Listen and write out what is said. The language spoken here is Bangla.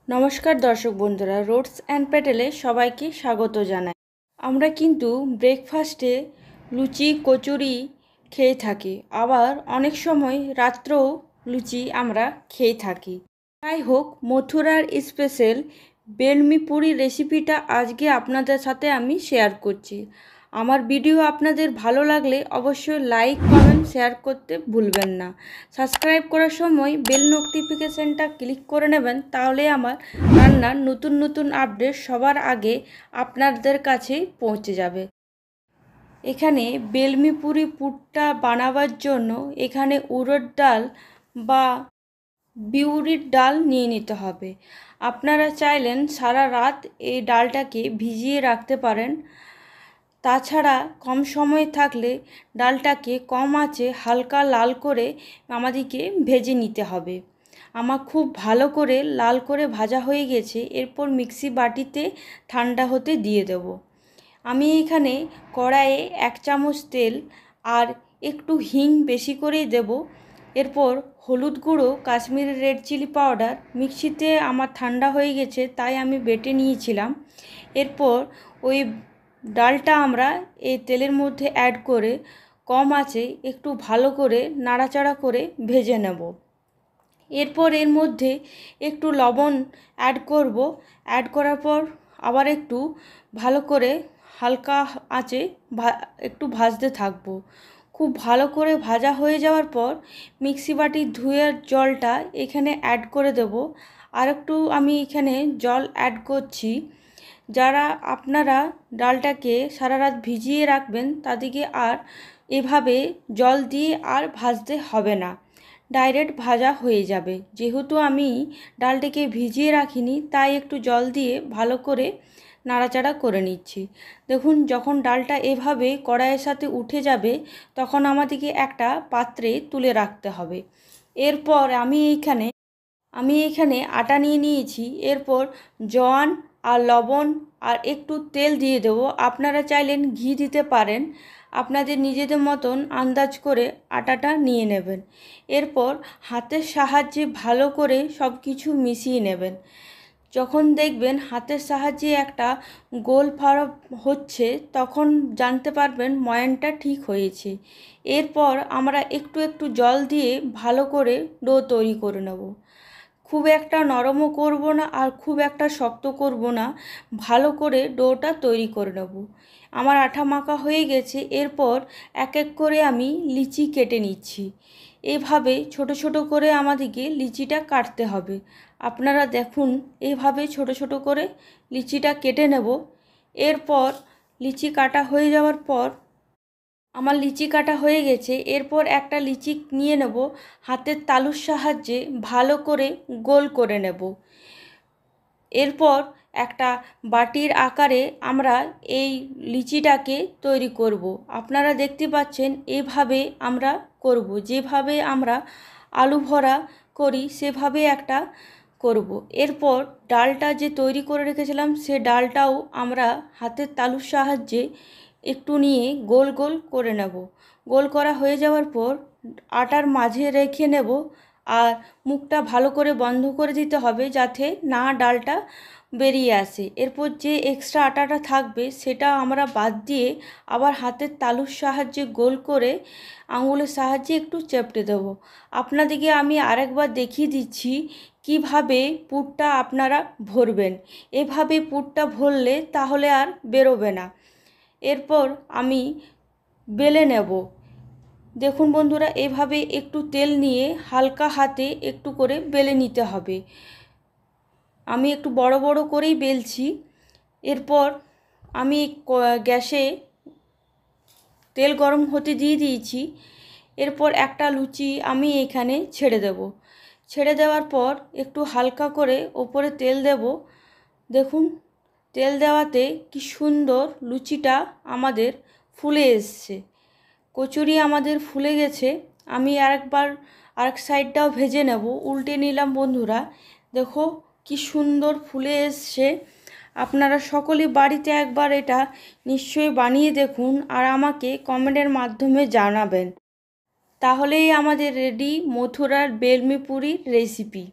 নমস্কার দর্শক বন্ধুরা, রোডস অ্যান্ড প্যাটেলে সবাইকে স্বাগত জানাই। আমরা কিন্তু ব্রেকফাস্টে লুচি কচুরি খেয়ে থাকি, আবার অনেক সময় রাত্রেও লুচি আমরা খেয়ে থাকি। যাই হোক, মথুরার স্পেশাল বেলমি পুরি রেসিপিটা আজকে আপনাদের সাথে আমি শেয়ার করছি। আমার ভিডিও আপনাদের ভালো লাগলে অবশ্যই লাইক কমেন্ট শেয়ার করতে ভুলবেন না। সাবস্ক্রাইব করার সময় বেল নোটিফিকেশানটা ক্লিক করে নেবেন, তাহলে আমার রান্নার নতুন নতুন আপডেট সবার আগে আপনাদের কাছে পৌঁছে যাবে। এখানে বেলমি পুরি পুরটা বানাবার জন্য এখানে উড়দ ডাল বা বিউলির ডাল নিয়ে নিতে হবে। আপনারা চাইলেন সারা রাত এই ডালটাকে ভিজিয়ে রাখতে পারেন। তাছাড়া কম সময় থাকলে ডালটাকে কম আঁচে হালকা লাল করে আমাদেরকে ভেজে নিতে হবে। আমার খুব ভালো করে লাল করে ভাজা হয়ে গেছে। এরপর মিক্সি বাটিতে ঠান্ডা হতে দিয়ে দেব। আমি এখানে কড়াইয়ে 1 চামচ তেল আর একটু হিং বেশি করেই দেব। এরপর হলুদ গুঁড়ো, কাশ্মীরি রেড চিলি পাউডার মিক্সিতে আমার ঠান্ডা হয়ে গেছে, তাই আমি বেটে নিয়েছিলাম। এরপর ওই ডালটা আমরা এই তেলের মধ্যে অ্যাড করে কম আঁচে একটু ভালো করে নাড়াচাড়া করে ভেজে নেব। এরপর এর মধ্যে একটু লবণ অ্যাড করব। অ্যাড করার পর আবার একটু ভালো করে হালকা আঁচে একটু ভাজতে থাকবো। খুব ভালো করে ভাজা হয়ে যাওয়ার পর মিক্সি বাটির ধুয়ে জলটা এখানে অ্যাড করে দেব। আর একটু আমি এখানে জল অ্যাড করছি। যারা আপনারা ডালটাকে সারা রাত ভিজিয়ে রাখবেন তাদেরকে আর এভাবে জল দিয়ে আর ভাজতে হবে না, ডাইরেক্ট ভাজা হয়ে যাবে। যেহেতু আমি ডালটাকে ভিজিয়ে রাখিনি, তাই একটু জল দিয়ে ভালো করে নাড়াচাড়া করে নিচ্ছি। দেখুন, যখন ডালটা এভাবে কড়াইয়ের সাথে উঠে যাবে তখন আমাদেরকে একটা পাত্রে তুলে রাখতে হবে। এরপর আমি এইখানে আটা নিয়ে নিয়েছি। এরপর জোয়ান আর লবণ আর একটু তেল দিয়ে দেবো। আপনারা চাইলেন ঘি দিতে পারেন, আপনাদের নিজেদের মতন আন্দাজ করে আটাটা নিয়ে নেবেন। এরপর হাতের সাহায্যে ভালো করে সব কিছু মিশিয়ে নেবেন। যখন দেখবেন হাতের সাহায্যে একটা গোল ফাড়া হচ্ছে, তখন জানতে পারবেন ময়ানটা ঠিক হয়েছে। এরপর আমরা একটু একটু জল দিয়ে ভালো করে ডো তৈরি করে নেব। খুব একটা নরমও করব না আর খুব একটা শক্ত করব না, ভালো করে ডোটা তৈরি করে নেব। আমার আঠা মাখা হয়ে গেছে। এরপর এক এক করে আমি লিচি কেটে নিচ্ছি। এভাবে ছোট ছোট করে আমাদেরকে লিচিটা কাটতে হবে। আপনারা দেখুন, এইভাবে ছোট ছোট করে লিচিটা কেটে নেব। এরপর লিচি কাটা হয়ে যাওয়ার পর আমার লিচি কাটা হয়ে গেছে। এরপর একটা লিচি নিয়ে নেব, হাতের তালুর সাহায্যে ভালো করে গোল করে নেব। এরপর একটা বাটির আকারে আমরা এই লিচিটাকে তৈরি করব। আপনারা দেখতে পাচ্ছেন এভাবে আমরা করব, যেভাবে আমরা আলু ভরা করি সেভাবে একটা করব। এরপর ডালটা যে তৈরি করে রেখেছিলাম সে ডালটাও আমরা হাতের তালুর সাহায্যে একটু নিয়ে গোল গোল করে নেব। গোল করা হয়ে যাওয়ার পর আটার মাঝে রেখে নেব আর মুখটা ভালো করে বন্ধ করে দিতে হবে যাতে না ডালটা বেরিয়ে আসে। এরপর যে এক্সট্রা আটাটা থাকবে সেটা আমরা বাদ দিয়ে আবার হাতের তালুর সাহায্যে গোল করে আঙুলের সাহায্যে একটু চেপটে দেব। আপনাদেরকে আমি আরেকবার দেখিয়ে দিচ্ছি কিভাবে পুরটা আপনারা ভরবেন। এভাবে পুরটা ভরলে তাহলে আর বেরোবে না। এরপর আমি বেলে নেব। দেখুন বন্ধুরা, এভাবে একটু তেল নিয়ে হালকা হাতে একটু করে বেলে নিতে হবে। আমি একটু বড় বড় করেই বেলছি। এরপর আমি গ্যাসে তেল গরম হতে দিয়ে দিয়েছি। এরপর একটা লুচি আমি এখানে ছেড়ে দেব। ছেড়ে দেওয়ার পর একটু হালকা করে ওপরে তেল দেব। দেখুন, তেল দেওয়াতে কি সুন্দর লুচিটা আমাদের ফুলে এসছে। কচুরি আমাদের ফুলে গেছে। আমি আরেক সাইডটাও ভেজে নেব। উল্টে নিলাম বন্ধুরা, দেখো কি সুন্দর ফুলে এসছে। আপনারা সকলেই বাড়িতে একবার এটা নিশ্চয়ই বানিয়ে দেখুন আর আমাকে কমেন্টের মাধ্যমে জানাবেন। তাহলেই আমাদের রেডি মথুরার বেলমি পুরির রেসিপি।